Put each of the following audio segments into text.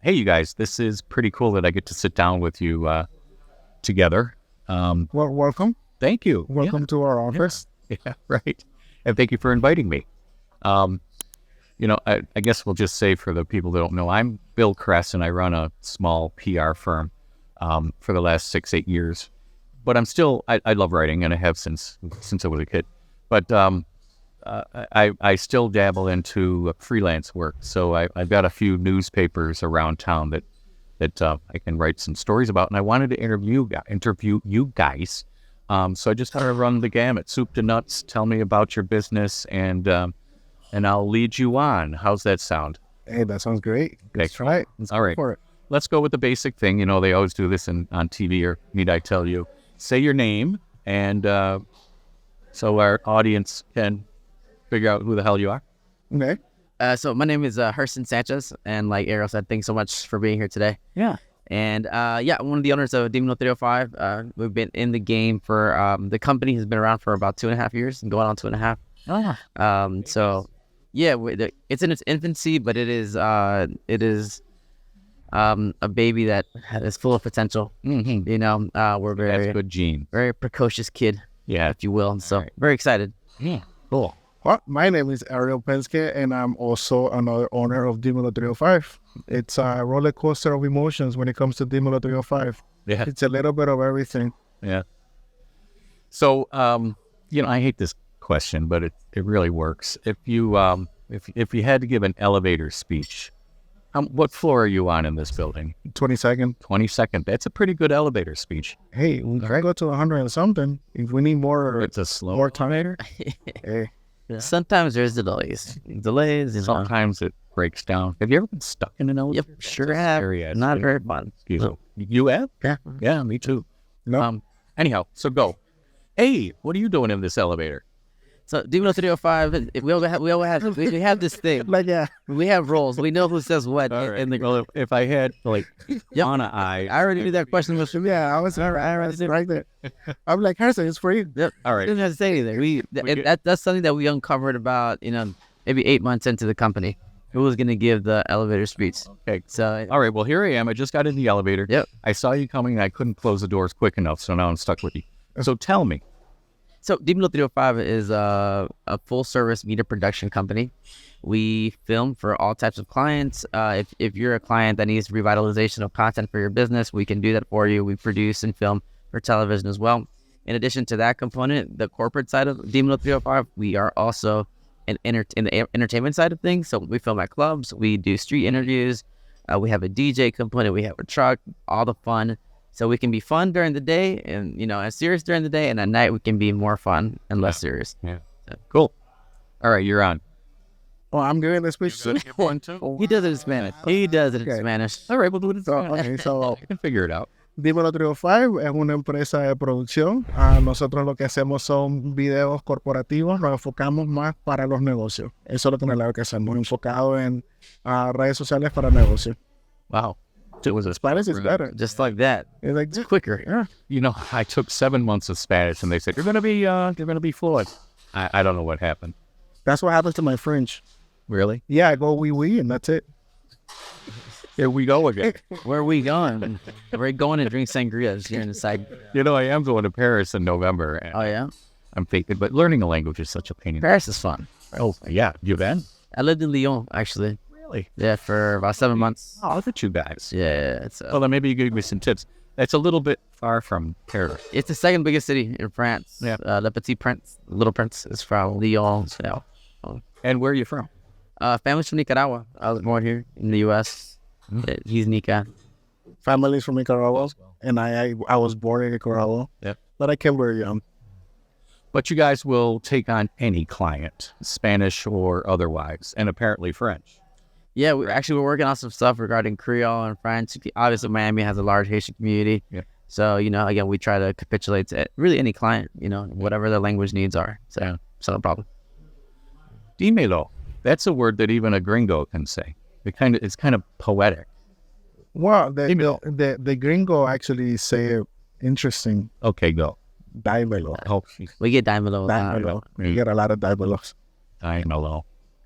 Hey, you guys, this is pretty cool that I get to sit down with you together. Well, welcome. Thank you. Welcome to our office. Yeah, right. And thank you for inviting me. Um, I guess we'll just say for the people that don't know, I'm Bill Kress, and I run a small PR firm for the last 6-8 years. But I'm still, I love writing, and I have since I was a kid. But I still dabble into freelance work. So I've got a few newspapers around town that I can write some stories about. And I wanted to interview you guys. So I just thought I'd run the gamut, soup to nuts. Tell me about your business, and I'll lead you on. How's that sound? Hey, that sounds great. Let's try it. All right. For it. Let's go with the basic thing. You know, they always do this on TV, or need I tell you? Say your name, and so our audience can figure out who the hell you are. Okay. So my name is Herson Sanchez, and like Ariel said, thanks so much for being here today. Yeah. And I'm one of the owners of Dimelo305. We've been in the game for the company has been around for about 2.5 years, and going on 2.5. Oh, yeah. So yeah, it's in its infancy, but it is a baby that is full of potential. Mm-hmm. You know, we're That's a good gene. very precocious kid, Yeah. if you will. So right. very excited. Yeah. Cool. Well, my name is Ariel Penske, and I'm also another owner of Dimelo305. It's a roller coaster of emotions when it comes to Dimelo305. Yeah. It's a little bit of everything. Yeah. So, I hate this question, but it really works. If you had to give an elevator speech, what floor are you on in this building? 22nd. 22nd. That's a pretty good elevator speech. Hey, we can go to 100 and something. If we need more, It's a slow more time. elevator. Hey, Sometimes there's delays. You know. Sometimes it breaks down. Have you ever been stuck in an elevator? Yep, sure have. Scary-ass Not thing. very fun. Excuse No. me. You have? Yeah. Yeah, me too. no. Anyhow, so go. Hey, what are you doing in this elevator? So Dimelo305, we have this thing. Like, yeah. We have roles. We know who says what All right. in the Well, if I had Yep. Anna, I already knew that question was from you. Yeah, I was right there. I'm like, Harrison, it's for you. Yep. All I right. didn't have to say anything. That's something that we uncovered about, maybe 8 months into the company. Who was going to give the elevator speech? Okay. So All right. Well, here I am. I just got in the elevator. Yep. I saw you coming, and I couldn't close the doors quick enough, so now I'm stuck with you. So tell me. So Dimelo305 is a full-service media production company. We film for all types of clients. If you're a client that needs revitalization of content for your business, we can do that for you. We produce and film for television as well. In addition to that component, the corporate side of Dimelo305, we are also in the entertainment side of things. So we film at clubs. We do street interviews. We have a DJ component. We have a truck, all the fun. So we can be fun during the day and, and serious during the day. And at night, we can be more fun and less serious. Yeah. Cool. All right, you're on. Oh, I'm giving the speech. Give one too. He does it in Spanish. He does it in Okay. Spanish. All right, we'll do it. So I can figure it out. Dimelo305 es una empresa de producción. Nosotros lo que hacemos son videos corporativos, nos enfocamos más para los negocios. Eso es lo que hacemos, enfocado en redes sociales para negocios. Wow. It was a Spanish is better. Just like that. It's like, It's quicker. yeah. I took 7 months of Spanish, and they said you're gonna be fluent. I don't know what happened. That's what happens to my French. Really? Yeah, I go oui, and that's it. Here we go again. Where are we going? We're going to drink sangrias here in the side. I am going to Paris in November. And Oh, yeah? I'm thinking, but learning a language is such a pain in the Paris is fun. Oh, yeah. You been? I lived in Lyon, actually. Really? Yeah, for about 7 months. Oh, look at you guys. Yeah, Well, then maybe you give me some tips. That's a little bit far from Paris. it's the second biggest city in France. Yeah. Le Petit Prince, Little Prince, is from Lyon. So, And where are you from? family's from Nicaragua. I was born here in the U.S. He's Nica. Family's from Nicaragua, and I was born in Nicaragua. Yeah. But I came very young. But you guys will take on any client, Spanish or otherwise, and apparently French. Yeah, we're working on some stuff regarding Creole and French. Obviously, Miami has a large Haitian community. Yeah. So, again, we try to capitulate to really any client, whatever their language needs are. So, Yeah. it's not a problem. Dimelo. That's a word that even a gringo can say. It's kind of poetic. Well, Dímelo. the gringo actually say interesting. Okay, go. Dímelo. Oh, We get Dimelo. Dímelo. You get a lot of dímelos. Dimelo.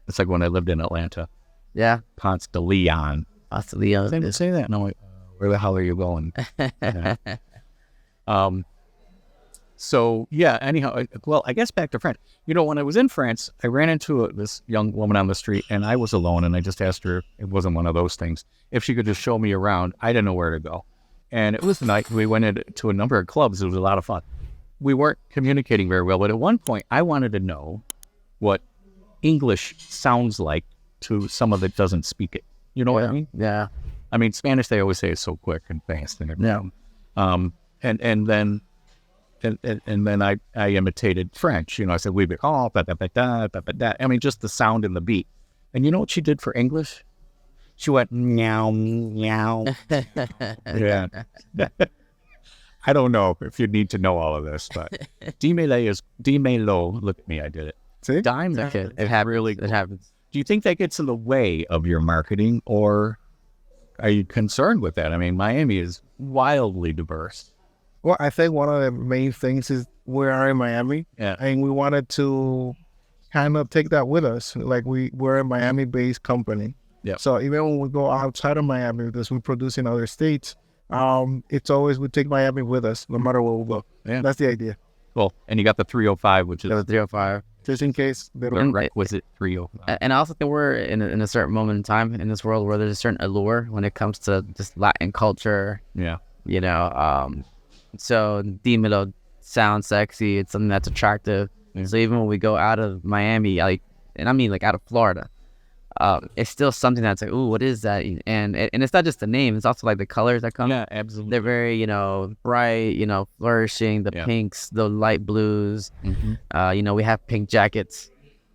It's like when I lived in Atlanta. Yeah. Ponce de Leon. Hasta Leo. Say that. No, where the hell are you going? Yeah. So yeah, anyhow, well, I guess back to France. When I was in France, I ran into this young woman on the street, and I was alone, and I just asked her, it wasn't one of those things, if she could just show me around. I didn't know where to go. And it was the night we went to a number of clubs. It was a lot of fun. We weren't communicating very well, but at one point, I wanted to know what English sounds like to someone that doesn't speak it. You know what I mean? Yeah. I mean, Spanish, they always say it's so quick and fast and everything. Yeah. And then I imitated French. I said, we be oh, da, da, da, da, da, da. I mean, just the sound and the beat. And you know what she did for English? She went, meow, meow. Yeah. I don't know if you need to know all of this, but Dimelo. Look at me, I did it. See? Dime. Okay. It happens. Really It cool. happens. Do you think that gets in the way of your marketing, or are you concerned with that? I mean, Miami is wildly diverse. Well, I think one of the main things is we are in Miami, Yeah. and we wanted to kind of take that with us. Like we're a Miami-based company. Yep. So even when we go outside of Miami, because we produce in other states, it's always we take Miami with us, no matter where we go. Yeah. That's the idea. Cool. And you got the 305, which is It was 305. Just in case they the don't. requisite 305. And I also think we're in a certain moment in time in this world where there's a certain allure when it comes to just Latin culture. Yeah. So Dimelo sounds sexy. It's something that's attractive. Yeah. So even when we go out of Miami, out of Florida, it's still something that's like, ooh, what is that? And it's not just the name; it's also like the colors that come. Yeah, absolutely. They're very, bright, flourishing. The Yeah. pinks, the light blues. Mhm. We have pink jackets.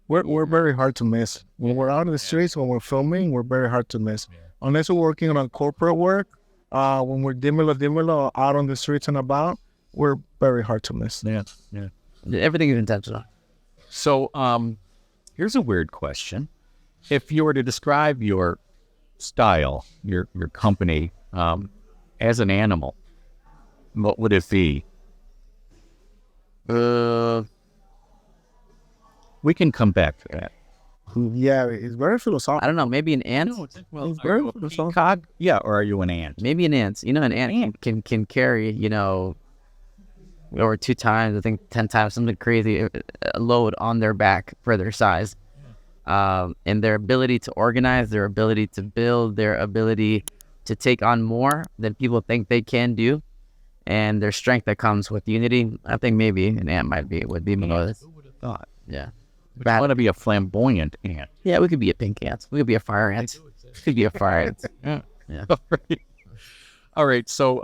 We're very hard to miss. When we're out in the streets, when we're filming, we're very hard to miss. Unless we're working on corporate work, when we're Dimelo out on the streets and about, we're very hard to miss. Yeah. Yeah. Everything is intentional. So, here's a weird question. If you were to describe your style, your company, as an animal, what would it be? We can come back to that. Yeah, it's very I philosophical. don't know. Maybe an ant. It's very philosophical. Peacock? Yeah, or are you an ant? Maybe an ant. An ant can carry, over 2 times, I think 10 times, something crazy, a load on their back for their size. And their ability to organize, their ability to build, their ability to take on more than people think they can do, and their strength that comes with unity. I think maybe an ant would be Melodious. Who would have thought? Yeah. I want to be a flamboyant ant. Yeah, we could be a pink ant. We could be a fire ant. We could be a fire ant. Yeah. Yeah. All right. So,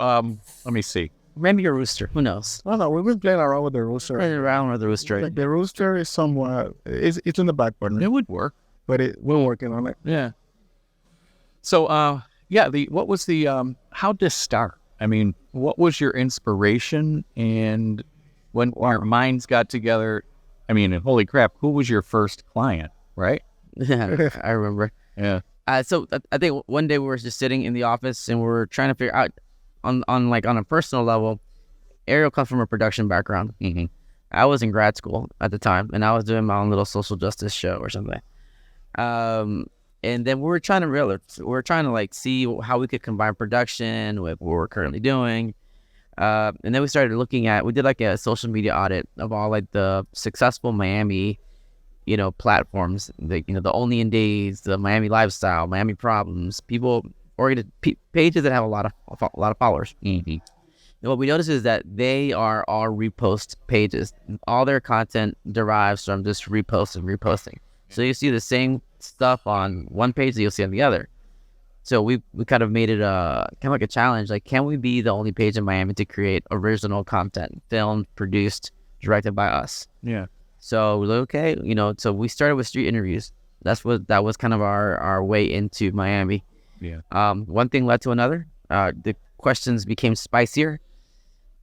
let me see. Maybe a rooster. Who knows? No, we've been playing around with the rooster. Running around with a rooster. Like the rooster is somewhat, it's in the back burner, It would work. but we're working on it. Yeah. So, what was how'd this start? I mean, what was your inspiration? And when our minds got together, I mean, and holy crap, who was your first client, right? Yeah, I remember. Yeah. So I think one day we were just sitting in the office and we were trying to figure out on a personal level. Ariel comes from a production background. Mm-hmm. I was in grad school at the time, and I was doing my own little social justice show or something. And then we were trying to like see how we could combine production with what we're currently doing. And then we did like a social media audit of all like the successful Miami, platforms, the Only in Days, the Miami Lifestyle, Miami Problems, pages that have a lot of followers. Mm-hmm. And what we notice is that they are all repost pages. All their content derives from just reposting. So you see the same stuff on one page that you'll see on the other. So we kind of made it kind of like a challenge. Like, can we be the only page in Miami to create original content, filmed, produced, directed by us? Yeah. So we're like, okay, so we started with street interviews. That was kind of our way into Miami. Yeah. One thing led to another. The questions became spicier.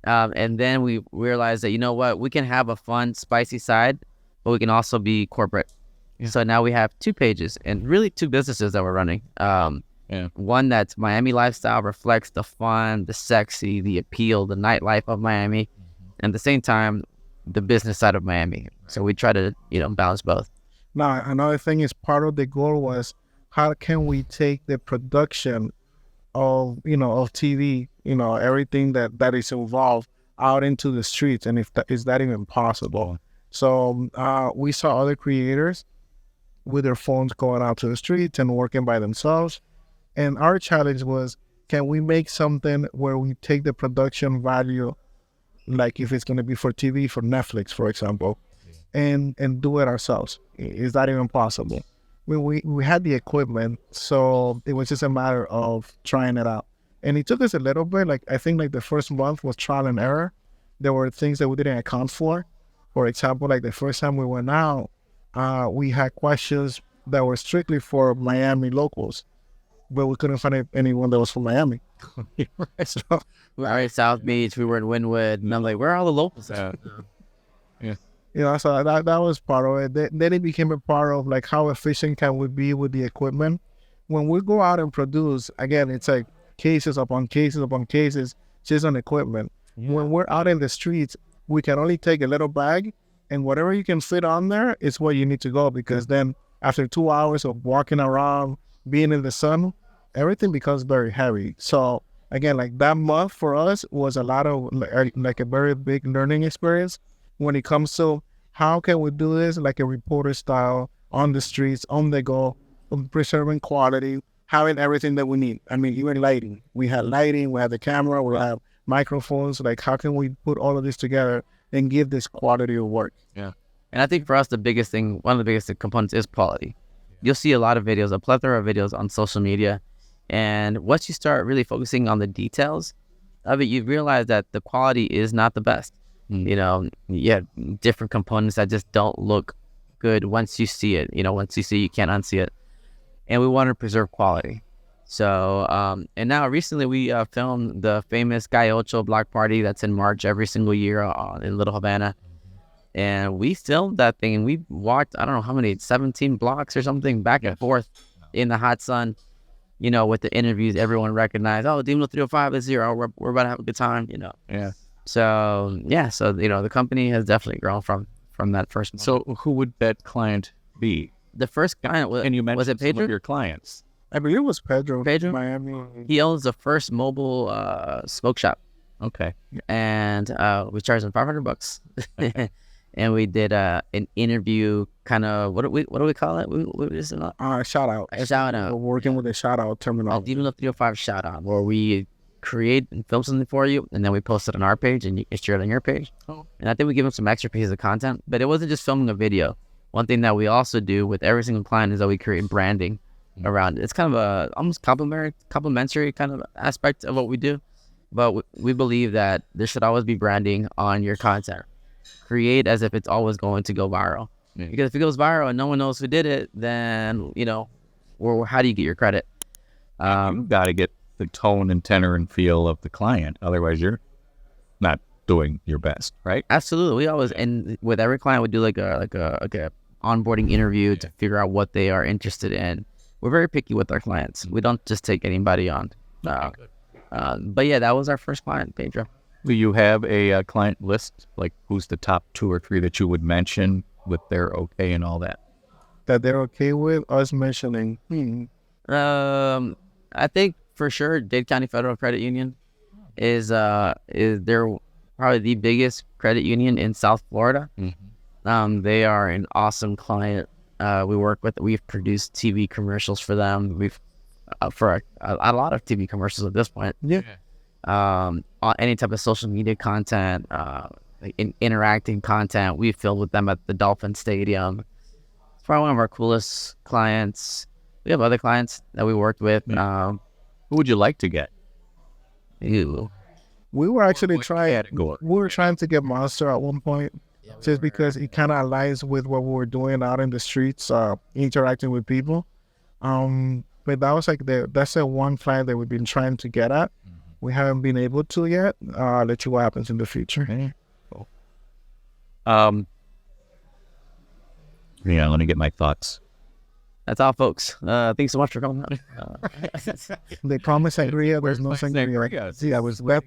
And then we realized that, we can have a fun, spicy side, but we can also be corporate. Yeah. So now we have 2 pages and really 2 businesses that we're running. One that's Miami Lifestyle, reflects the fun, the sexy, the appeal, the nightlife of Miami, and at the same time, the business side of Miami. So we try to, balance both. Now, another thing is part of the goal was how can we take the production of of TV, everything that is involved out into the streets, and if that is that even possible. So we saw other creators with their phones going out to the streets and working by themselves, and our challenge was, can we make something where we take the production value, like if it's going to be for TV, for Netflix, for example, and do it ourselves? Is that even possible? We had the equipment, so it was just a matter of trying it out. And it took us a little bit, like I think like the first month was trial and error. There were things that we didn't account for. For example, like the first time we went out, we had questions that were strictly for Miami locals, but we couldn't find anyone that was from Miami. So, We were at South Beach, we were in Wynwood, and I'm like, where are all the locals at? so that was part of it. Then it became a part of like how efficient can we be with the equipment. When we go out and produce, again, it's like cases upon cases upon cases just on equipment. When we're out in the streets, we can only take a little bag, and whatever you can fit on there is where you need to go, because then after 2 hours of walking around, being in the sun, everything becomes very heavy. So again, like that month for us was a lot of like a very big learning experience when it comes to how can we do this like a reporter style, on the streets, on the go, preserving quality, having everything that we need. I mean, even lighting. We had lighting, we had the camera, we have microphones. Like, how can we put all of this together and give this quality of work? And I think for us, the biggest thing, one of the biggest components is quality. You'll see a lot of videos, a plethora of videos on social media. And once you start really focusing on the details of it, you realize that the quality is not the best. You have different components that just don't look good once you see it. Once you see it, you can't unsee it. And we want to preserve quality. So, and now recently we filmed the famous Calle Ocho block party that's in March every single year in Little Havana. And we filmed that thing, and we walked, I don't know how many, 17 blocks or something, back and forth in the hot sun, with the interviews. Everyone recognized, oh, Dimelo305 is here. Oh, we're about to have a good time, So, the company has definitely grown from that first month. So who would that client be? The first client was, And you mentioned was it some Pedro? of your clients. I believe it was Pedro. Pedro? Miami. He owns the first mobile smoke shop, Okay. and we charged him $500. And we did an interview, kind of, what do we call it? What is it? Shout out. A shout out. We're working with a shout out A terminology. Dimelo305 shout out, where we create and film something for you, and then we post it on our page, and you can share it on your page. And I think we give them some extra pieces of content, but it wasn't just filming a video. One thing that we also do with every single client is that we create branding around it. It's kind of a almost complimentary kind of aspect of what we do, but we believe that there should always be branding on your content. Create as if it's always going to go viral, because if it goes viral and no one knows who did it, then how do you get your credit? You've got to get the tone and tenor and feel of the client, otherwise you're not doing your best, right? Absolutely. We always, and with every client, we do like a onboarding interview to figure out what they are interested in. We're very picky with our clients. We don't just take anybody on. But yeah, that was our first client, Pedro. Do you have a client list? Like, who's the top 2 or 3 that you would mention with their okay and all that? That they're okay with us mentioning. I think for sure Dade County Federal Credit Union is they're probably the biggest credit union in South Florida. They are an awesome client. We work with. We've produced TV commercials for them. We've for a lot of TV commercials at this point. On any type of social media content, like interacting content. We've filmed with them at the Dolphin Stadium. It's probably one of our coolest clients. We have other clients that we worked with. Who would you like to get? We were actually trying. category? We were trying to get Monster at one point, just because it kind of aligns with what we were doing out in the streets, interacting with people. But that was like that's the one client that we've been trying to get at. We haven't been able to yet. I'll let you what happens in the future. Cool. Yeah, let me get my thoughts. That's all, folks. Thanks so much for coming out. They promise sangria. There's no my sangria. sangria? See,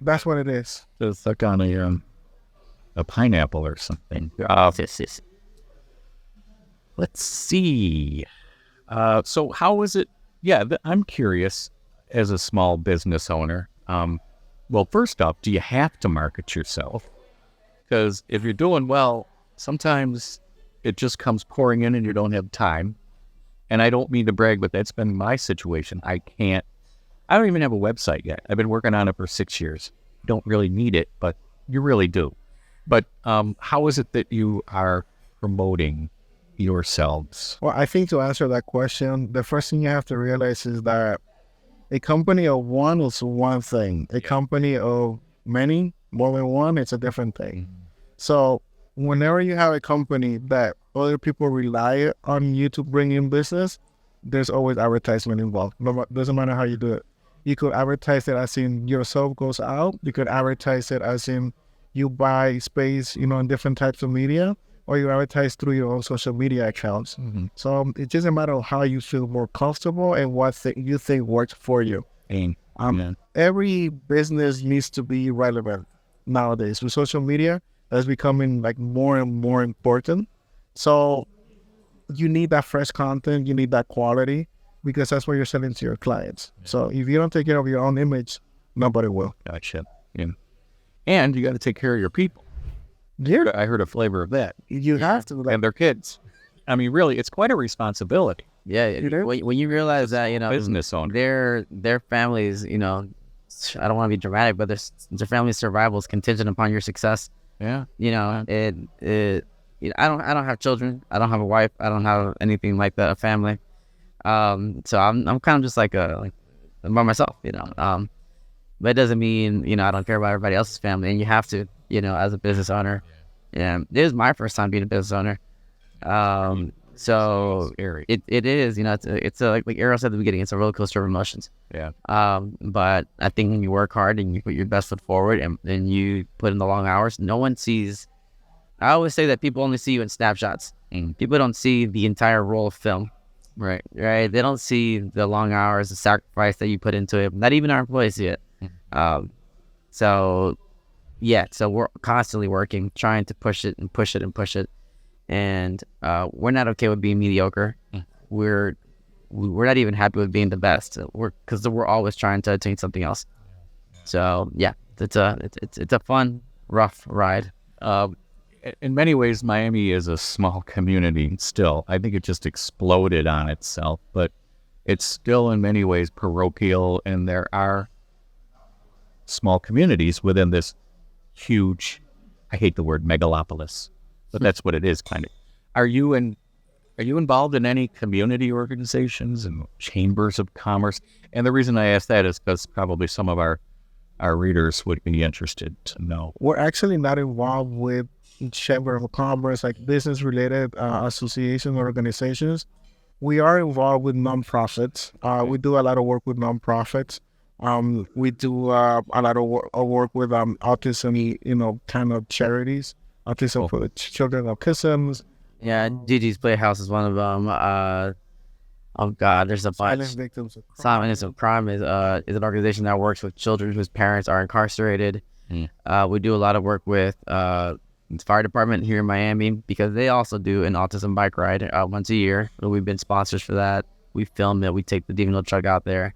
that's what it is. Just stuck on a pineapple or something. Yes. Let's see. So how is it Yeah, I'm curious as a small business owner. Well, first off, do you have to market yourself? Because if you're doing well, sometimes it just comes pouring in and you don't have time. And I don't mean to brag, but that's been my situation. I don't even have a website yet. I've been working on it for 6 years. Don't really need it, but you really do. But how is it that you are promoting yourselves? Well, I think to answer that question, the first thing you have to realize is that a company of one is one thing. A company of many, more than one, it's a different thing. So whenever you have a company that other people rely on you to bring in business, there's always advertisement involved. Doesn't matter how you do it. You could advertise it as in yourself goes out. You could advertise it as in you buy space, in different types of media, or you advertise through your own social media accounts. So it's just a matter of how you feel more comfortable and what you think works for you. Every business needs to be relevant nowadays. With social media, that's becoming like more and more important. So you need that fresh content, you need that quality, because that's what you're selling to your clients. So if you don't take care of your own image, nobody will. Gotcha. Yeah. And you got to take care of your people. Yeah, I heard a flavor of that. you have to. And their kids. I mean, really, it's quite a responsibility. Yeah, when you realize that, Business owner. their families, I don't want to be dramatic, but their family's survival is contingent upon your success. Yeah. I don't have children. I don't have a wife. I don't have anything like that, a family. So I'm kind of just like by myself, but it doesn't mean, I don't care about everybody else's family, and you have to, as a business owner. Yeah. This is my first time being a business owner. So scary. It is, it's like Ariel said at the beginning, it's a roller coaster of emotions. Yeah. But I think when you work hard and you put your best foot forward and you put in the long hours, no one sees. I always say that people only see you in snapshots. People don't see the entire roll of film. Right. They don't see the long hours, the sacrifice that you put into it. Not even our employees see it. So we're constantly working, trying to push it and push it and push it. And we're not okay with being mediocre. We're not even happy with being the best. Because we're always trying to attain something else. So yeah, it's a fun, rough ride. In many ways, Miami is a small community still. I think it just exploded on itself, but it's still in many ways parochial, and there are small communities within this huge, I hate the word megalopolis, but that's what it is, kind of. Are you involved in any community organizations and chambers of commerce? And the reason I ask that is because probably some of our readers would be interested to know. We're actually not involved with Chamber of Commerce, like business-related associations or organizations. We are involved with nonprofits. We do a lot of work with nonprofits. We do a lot of work with autism, kind of charities. Autism for the children of autism. Yeah, Gigi's Playhouse is one of them. Oh God, there's a bunch. Silent Victims of Crime. Silent of Crime is an organization that works with children whose parents are incarcerated. We do a lot of work with the fire department here in Miami, because they also do an autism bike ride once a year. We've been sponsors for that. We film it. We take the Dimelo truck out there.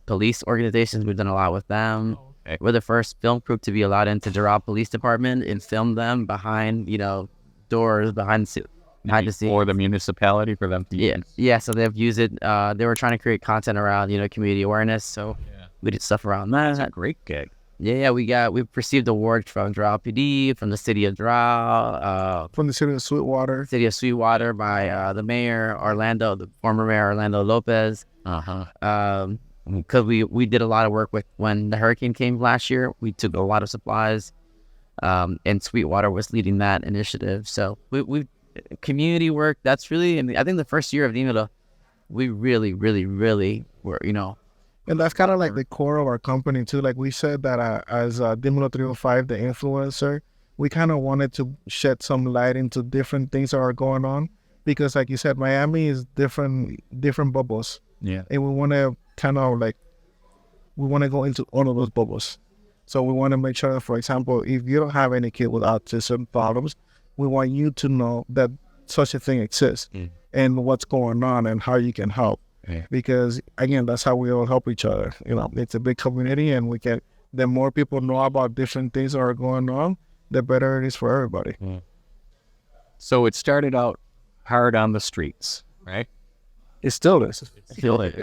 Police organizations, we've done a lot with them. Okay. We're the first film crew to be allowed into Doral Police Department and film them behind, doors, behind the scenes. Or the municipality for them to use. Yeah, so they've used it. They were trying to create content around, community awareness. So we did stuff around that. That's a great gig. Yeah, we received awards from Doral PD, from the city of Doral, from the city of Sweetwater. City of Sweetwater by the mayor, the former mayor Orlando Lopez. Because we did a lot of work with when the hurricane came last year. We took a lot of supplies, and Sweetwater was leading that initiative. So we community work. That's really, and I think the first year of Dimelo, we really, really, really were, And that's kind of like the core of our company too. Like we said that as Dimelo305, the influencer, we kind of wanted to shed some light into different things that are going on, because like you said, Miami is different bubbles. Yeah. And we want to go into all of those bubbles. So we want to make sure that, for example, if you don't have any kid with autism problems, we want you to know that such a thing exists and what's going on and how you can help. Yeah. because again, that's how we all help each other. It's a big community, and the more people know about different things that are going on, the better it is for everybody. So it started out hard on the streets, right? It still is.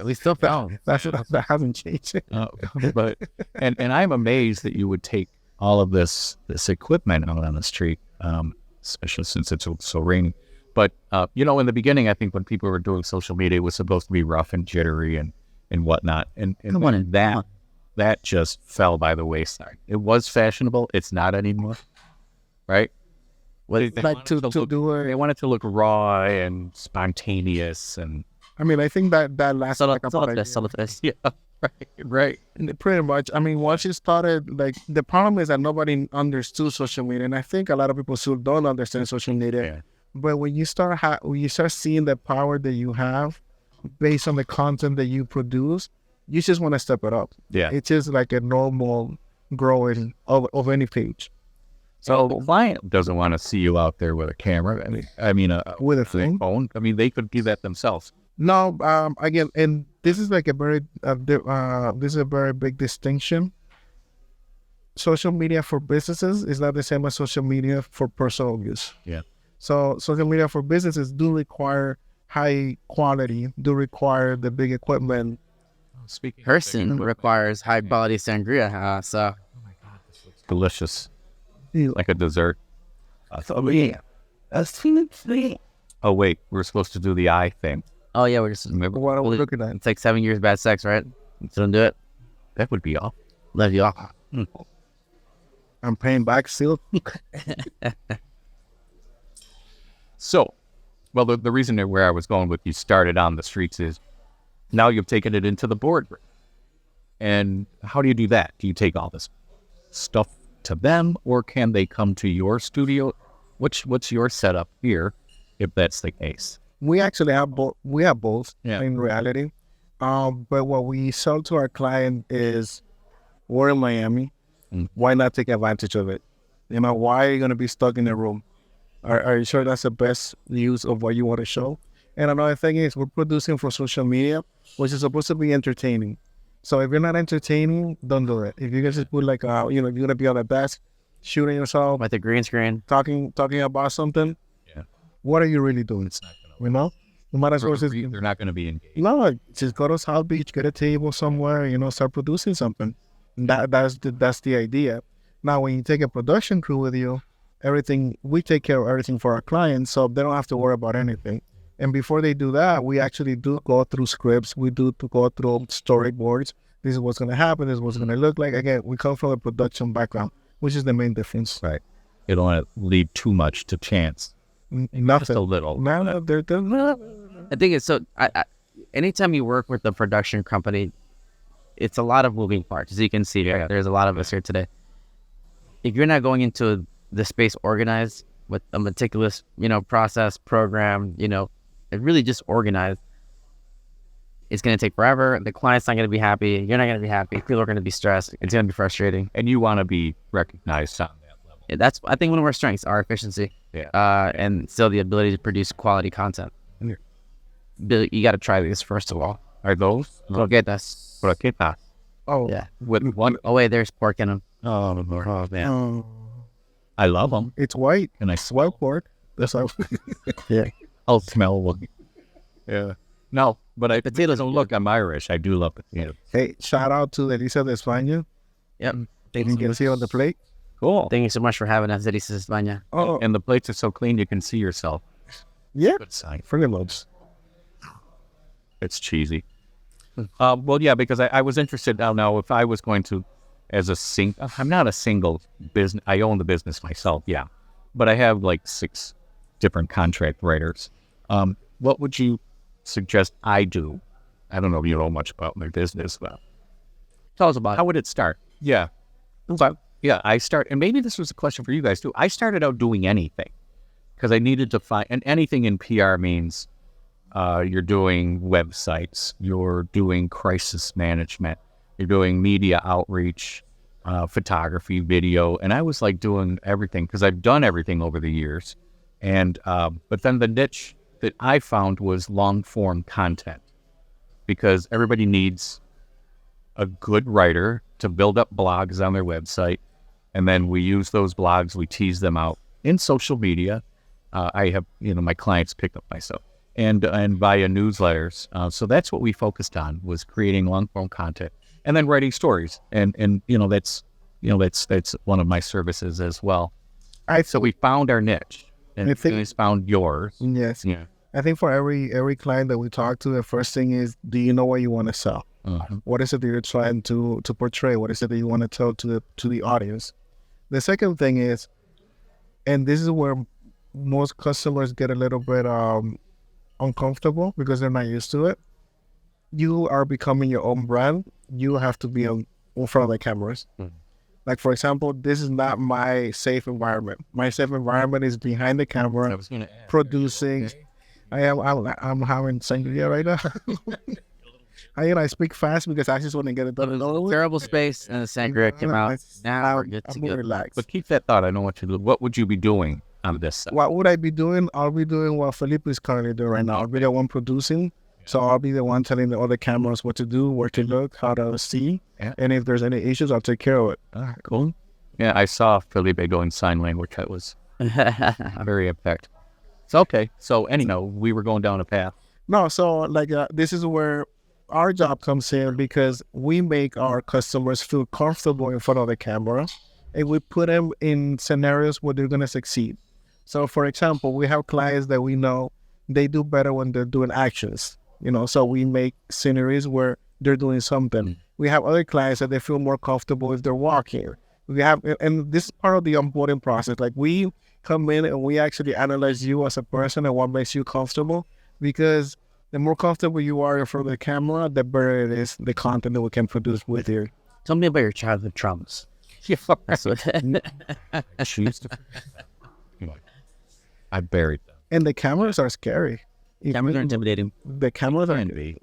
We still found. That hasn't changed. But and I'm amazed that you would take all of this equipment out on the street, especially since it's so rainy. But in the beginning, I think when people were doing social media, it was supposed to be rough and jittery and whatnot. And Come on, that just fell by the wayside. It was fashionable. It's not anymore, right? They Like to do they it. want it to look raw and spontaneous and I mean, I think that lasted Solo like about a year. tres, solo tres. yeah, right. Pretty much. I mean, once you started, like, the problem is that nobody understood social media, and I think a lot of people still don't understand social media. Yeah. But when you start seeing the power that you have based on the content that you produce, you just want to step it up. Yeah. It's just like a normal growing of any page. So the client doesn't want to see you out there with a camera. With a phone. phone. I mean, they could do that themselves. No, again, and this is like a very big distinction. Social media for businesses is not the same as social media for personal use. Yeah. So social media for businesses do require high quality, do require the big equipment. Speaking Person requires high quality sangria. So delicious, Yeah. like a dessert. Yeah. Oh wait, we're supposed to do the eye thing. oh yeah, we're just Remember? What are we looking at? it's like 7 years bad sex, right? So don't do it. That would be all. Love you all. I'm paying back still. So, well, the reason that where I was going with you started on the streets is now you've taken it into the boardroom. And how do you do that? Do you take all this stuff to them, or can they come to your studio? What's your setup here, if that's the case? We actually have both. We have both Yeah. in reality. But what we sell to our client is, we're in Miami. Why not take advantage of it? Why are you going to be stuck in a room? Are you sure that's the best use of what you want to show? And another thing is, we're producing for social media, which is supposed to be entertaining. So if you're not entertaining, don't do it. If you guys just put like, you're going to be on a desk, shooting yourself, With the green screen. talking about something, Yeah. what are you really doing? It's not going You might as well just, to. They're not going to be engaged. no, just go to South Beach, get a table somewhere, start producing something. That's the idea. Now, when you take a production crew with you, we take care of everything for our clients, so they don't have to worry about anything. And before they do that, we actually do go through scripts. We do to go through storyboards. This is what's going to happen. This is what's going to look like. Again, we come from a production background, which is the main difference. Right. You don't want to leave too much to chance. Just Nothing. a little. No, they're I think it's so. Anytime you work with a production company, it's a lot of moving parts. As you can see, Yeah. there's a lot of us here today. If you're not going into the space organized with a meticulous, process, program, and really just organized, it's going to take forever. The client's not going to be happy. You're not going to be happy. People are going to be stressed. It's going to be frustrating. And you want to be recognized on that level. That's, I think, one of our strengths, our efficiency, Yeah. and still the ability to produce quality content. Yeah. Billy, you got to try this first of all. Are those Croquetas. croquetas oh Yeah. with one? Oh wait, there's pork in them. Oh, man. oh, I love them. it's white. And I White pork. That's how. I'll smell one. Yeah. No, but Potatoes don't look, I'm Irish. I do love potatoes. Hey, shout out to Elisa de España. Yep. You can see on the plate. Cool. Thank you so much for having us, Delicias España. Oh, And the plates are so clean you can see yourself. yeah. Good sign. Friggin' loads. It's cheesy. Well, yeah, because I was interested now if I was going to, I'm not a single business. I own the business myself, yeah. But I have like 6 different contract writers. What would you suggest I do? I don't know if you know much about my business, but Tell us about how would it start? Yeah. Okay. Yeah, and maybe this was a question for you guys too. I started out doing anything because I needed to find, and anything in PR means you're doing websites, you're doing crisis management, you're doing media outreach, photography, video, and I was like doing everything because I've done everything over the years. And but then the niche that I found was long form content. because everybody needs a good writer to build up blogs on their website. And then we use those blogs, we tease them out in social media. I have, my clients pick up myself and via newsletters. So that's what we focused on, was creating long form content and then writing stories. And that's one of my services as well. So we found our niche, and I think- you guys found yours. Yes. Yeah. I think for every client that we talk to, the first thing is, do you know what you want to sell? What is it that you're trying to portray? What is it that you want to tell to the audience? The second thing is, and this is where most customers get a little bit uncomfortable because they're not used to it. You are becoming your own brand. You have to be in front of the cameras. Like, for example, this is not my safe environment. My safe environment is behind the camera, I was going to ask, producing. I'm having sangria right now. I speak fast because I just want to get it done. Terrible space, and the sangria came out. Now we're good to I'm go. relaxed. but keep that thought. I know what you do. What would you be doing on this side? What would I be doing? I'll be doing what Felipe is currently doing right now. I'll be the one producing. So I'll be the one telling the other cameras what to do, where to look, how to see. Yeah. And if there's any issues, I'll take care of it. All right, cool. Yeah, I saw Felipe doing sign language. That was very effective. So, okay. So, anyhow, we were going down a path. No, so this is where our job comes in, because we make our customers feel comfortable in front of the camera, and we put them in scenarios where they're going to succeed. So, for example, we have clients that we know they do better when they're doing actions, so we make sceneries where they're doing something. We have other clients that they feel more comfortable if they're walking. And this is part of the onboarding process. Like, we come in and we actually analyze you as a person and what makes you comfortable, because the more comfortable you are in front of the camera, the better it is, the content that we can produce with you. Tell me about your childhood traumas. That's what. She used to. I buried them. And the cameras are scary. Cameras are intimidating. The cameras Can be.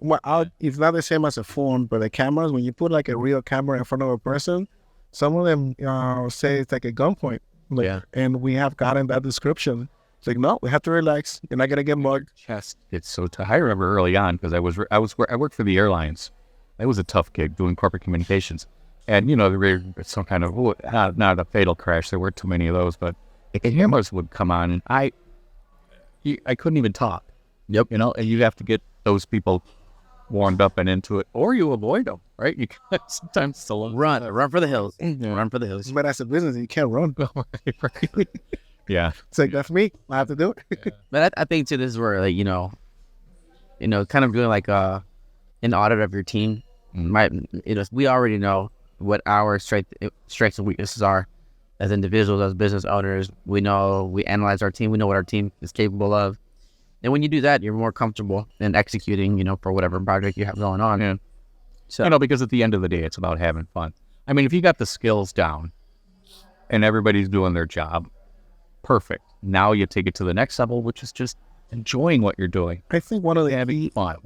it's not the same as a phone, but the cameras, when you put like a real camera in front of a person, some of them say it's like a gunpoint. Yeah. And we have gotten that description. It's like, no, we have to relax. You're not gonna get mugged. Chest. It's so tough. I remember early on, because I worked for the airlines. It was a tough gig doing corporate communications, and there were some kind of not a fatal crash. There weren't too many of those, but the cameras would come on, and I couldn't even talk. Yep. And you have to get those people warmed up and into it, or you avoid them, right? You sometimes still Run for the hills. Run for the hills. But as a business, you can't run. Yeah. It's like, that's me. I have to do it. But I think too, this is where kind of doing like an audit of your team. We already know what our strengths and weaknesses are as individuals, as business owners. We analyze our team. We know what our team is capable of. And when you do that, you're more comfortable in executing, for whatever project you have going on. Yeah. So, Because at the end of the day, it's about having fun. I mean, if you got the skills down and everybody's doing their job, perfect. Now you take it to the next level, which is just enjoying what you're doing. I think one of the Having fun.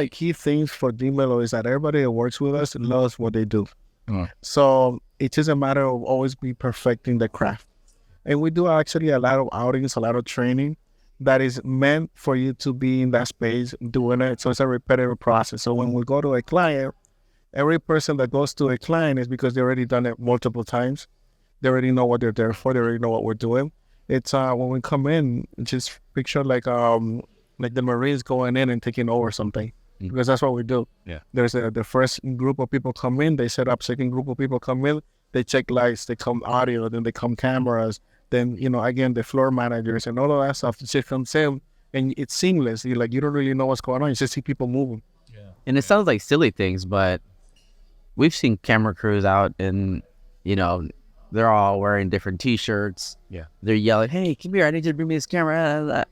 key things for Dimelo is that everybody that works with us loves what they do. Mm. So it's just a matter of always be perfecting the craft. And we do actually a lot of outings, a lot of training that is meant for you to be in that space doing it. So it's a repetitive process. So when we go to a client, every person that goes to a client is because they already done it multiple times. They already know what they're there for. They already know what we're doing. It's when we come in, just picture like the Marines going in and taking over something, because that's what we do. Yeah. There's the first group of people come in, they set up. Second group of people come in, they check lights, they come audio, then they come cameras. Then, again, the floor managers and all of that stuff. It just comes in and it's seamless. You don't really know what's going on. You just see people moving. Yeah. and it sounds like silly things, but we've seen camera crews out and, they're all wearing different T-shirts. Yeah. They're yelling, "Hey, come here! I need you to bring me this camera."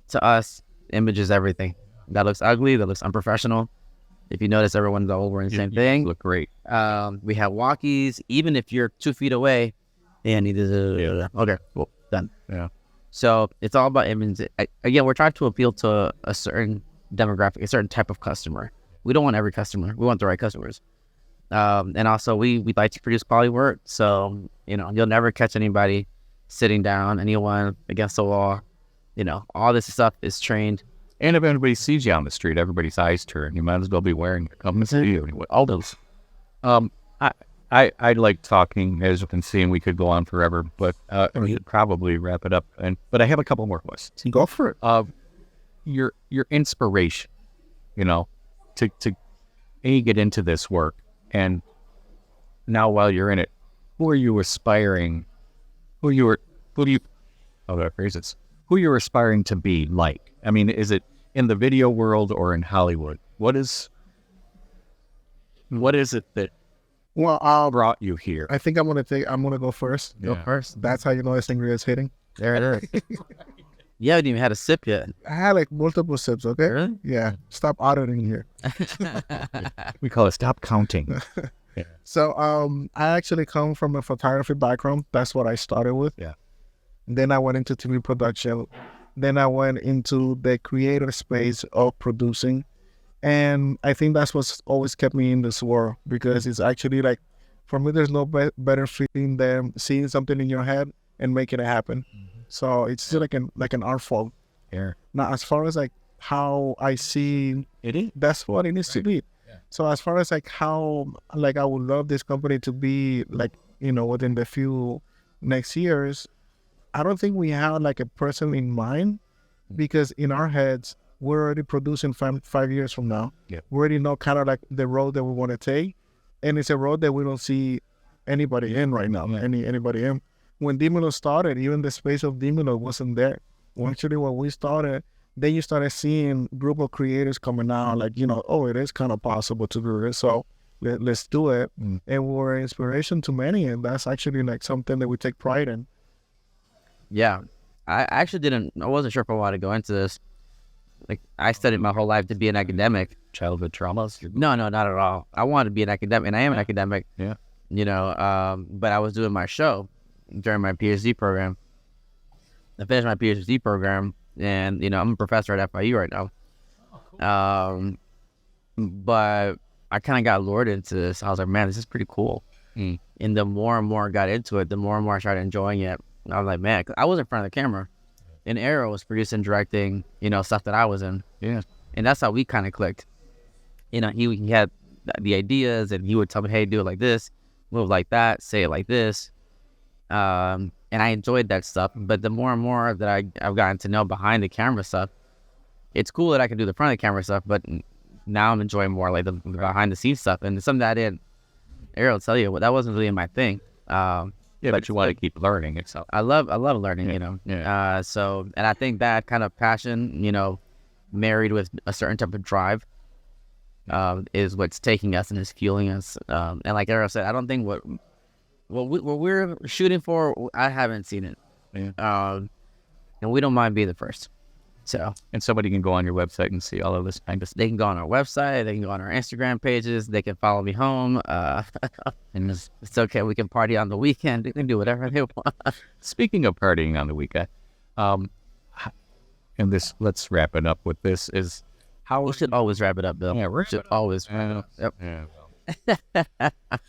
To us, image is everything. That looks ugly. That looks unprofessional. If you notice, everyone's all wearing the same thing. Look great. We have walkies. Even if you're 2 feet away, I need to. Okay, cool, done. Yeah. So it's all about image. Again, we're trying to appeal to a certain demographic, a certain type of customer. We don't want every customer. We want the right customers. And also, we like to produce quality work. So, you'll never catch anybody sitting down, anyone against the wall. All this stuff is trained And if anybody sees you on the street, everybody's eyes turn. You might as well be wearing it. Come to see you. Anyway, all those. I like talking, as you can see, and we could go on forever, but we should probably wrap it up. But I have a couple more questions. Go for it. Your inspiration, to get into this work, and now while you're in it, who are you aspiring? How do I phrase this? Who you're aspiring to be like? I mean, is it in the video world or in Hollywood? What is it that brought you here? I think I'm gonna go first. Go first. That's how you know this ingredient is hitting. There it is. You haven't even had a sip yet. I had like multiple sips. Okay. Really? Yeah. Stop auditing here. We call it stop counting. So I actually come from a photography background. That's what I started with. Yeah. Then I went into TV production. Then I went into the creative space of producing. And I think that's what's always kept me in this world, because it's actually like, for me, there's no better feeling than seeing something in your head and making it happen. So it's still like an art form. Yeah. Now, as far as like how I see It is. that's what it needs to be. Yeah. So as far as like how like I would love this company to be like, within the few next years, I don't think we have like a person in mind, because in our heads we're already producing 5 years from now. Yeah. We already know kind of like the road that we want to take, and it's a road that we don't see anybody in right now. Anybody in. When Dimelo started, even the space of Dimelo wasn't there. Actually, when we started, then you started seeing group of creators coming out, like, it is kind of possible to do this, so let's do it. And we're inspiration to many, and that's actually like something that we take pride in. Yeah. I wasn't sure if I wanted to go into this. Like, I studied my whole life to be an academic. Childhood traumas? No, not at all. I wanted to be an academic, and I am an academic. Yeah. But I was doing my show during my PhD program. I finished my PhD program, and I'm a professor at FIU right now. But I kind of got lured into this. I was like, man, this is pretty cool. And the more and more I got into it, the more and more I started enjoying it. I was like, man, 'cause I was in front of the camera, and Arrow was producing, directing, stuff that I was in. Yeah. And that's how we kind of clicked. He had the ideas, and he would tell me, hey, do it like this, move like that, say it like this. And I enjoyed that stuff. But the more and more that I've gotten to know behind the camera stuff, it's cool that I can do the front of the camera stuff, but now I'm enjoying more like the behind the scenes stuff. And some of that Ariel will tell you, that wasn't really my thing. But you want to keep learning it. So I love learning, Yeah. So, and I think that kind of passion, married with a certain type of drive, is what's taking us and is fueling us. And like Ariel said, I don't think what we're shooting for, I haven't seen it. Yeah. And we don't mind being the first. So, and somebody can go on your website and see all of this kind of stuff. they can go on our website, they can go on our Instagram pages, they can follow me home. And it's okay. We can party on the weekend. They can do whatever they want. Speaking of partying on the weekend, and let's wrap it up with this, is how We should always wrap it up, Bill. Yeah, we should always wrap it up. Yeah.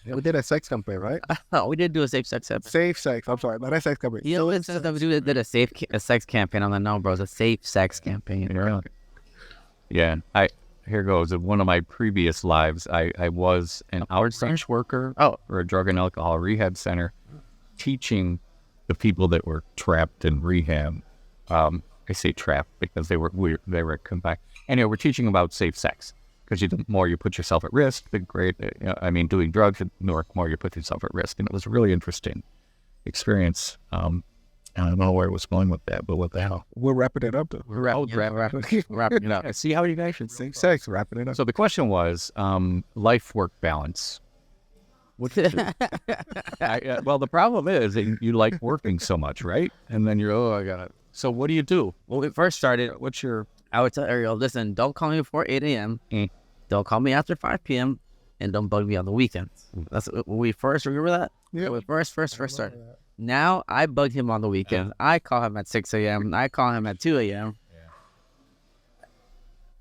We did a sex campaign, right? Yep. We did do a safe sex episode. Safe sex. I'm sorry, not a sex campaign. You know, it says that we did a sex campaign. I'm like, no, bro, it's a safe sex campaign. Yeah. Here goes. In one of my previous lives, I was an outreach worker for a drug and alcohol rehab center, teaching the people that were trapped in rehab. I say trapped because they were confined. Anyway, we're teaching about safe sex, because the more you put yourself at risk, the greater. Doing drugs, the more you put yourself at risk, and it was a really interesting experience. I don't know where it was going with that, but what the hell? We're wrapping it up, though. We're wrapping it up. Yeah, see how you guys should Safe sex, wrapping it up. So the question was, life-work balance. Well, the problem is that you like working so much, right? And then I got it. So what do you do? When we first started, I would tell Ariel, listen, don't call me before 8 a.m. Don't call me after 5 p.m. and don't bug me on the weekends. That's when we first, remember that? Yeah. When we first started. Now I bug him on the weekends. I call him at 6 a.m. I call him at 2 a.m.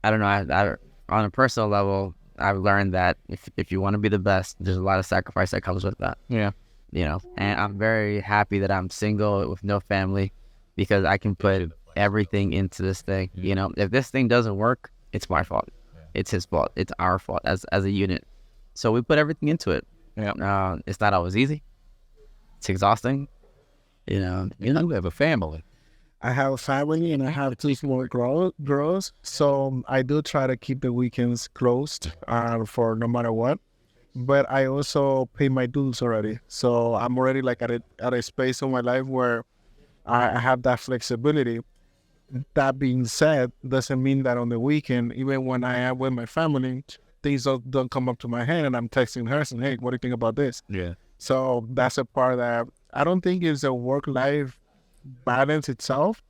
I don't know. I on a personal level, I've learned that if you want to be the best, there's a lot of sacrifice that comes with that. Yeah. And I'm very happy that I'm single with no family, because I can put everything into this thing. You know, if this thing doesn't work, it's my fault. It's his fault. It's our fault as a unit. So we put everything into it. Yeah. It's not always easy. It's exhausting. You know, You have a family. I have a family and I have two small girls, so I do try to keep the weekends closed for no matter what. But I also pay my dues already, so I'm already like at a space in my life where I have that flexibility. That being said, doesn't mean that on the weekend, even when I am with my family, things don't come up to my head and I'm texting her saying, "Hey, what do you think about this?" Yeah. So that's a part that I don't think is a work-life balance itself.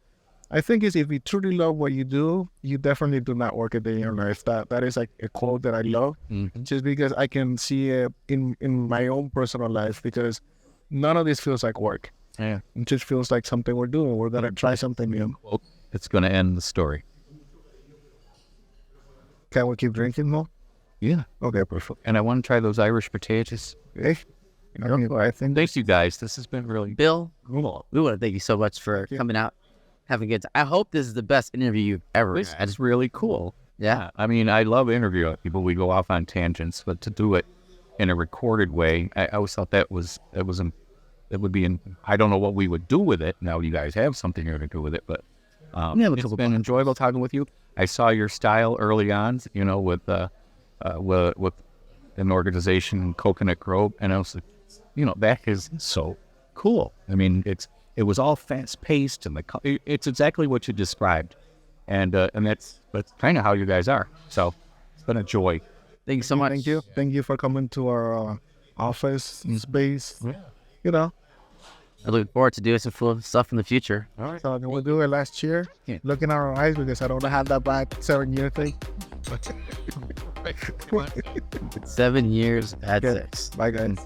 I think is if you truly love what you do, you definitely do not work a day in your life. That is like a quote that I love, just because I can see it in my own personal life, because none of this feels like work. Yeah. It just feels like something we're doing. We're gonna try something new. Well, it's going to end the story. Can we keep drinking more? Yeah. Okay, perfect. And I want to try those Irish potatoes. Okay. Okay, I think Thanks, you guys. This has been really Bill, cool. we want to thank you so much for coming out, having a good time. I hope this is the best interview you've ever This had. is really cool. Yeah. I mean, I love interviewing people. We go off on tangents, but to do it in a recorded way, I always thought it would be. I don't know what we would do with it. Now you guys have something here to do with it, but it's been enjoyable talking with you. I saw your style early on, with an organization, Coconut Grove, and I was like, that is so cool. I mean, it was all fast paced, and it's exactly what you described, and that's kind of how you guys are. So it's been a joy. Thank you so much. Thank you for coming to our office space. Yeah. I look forward to doing some cool stuff in the future. All right. So we'll do it last year. Yeah. Looking at our eyes, because I don't have that bad 7-year thing. 7 years at 6. Bye, guys.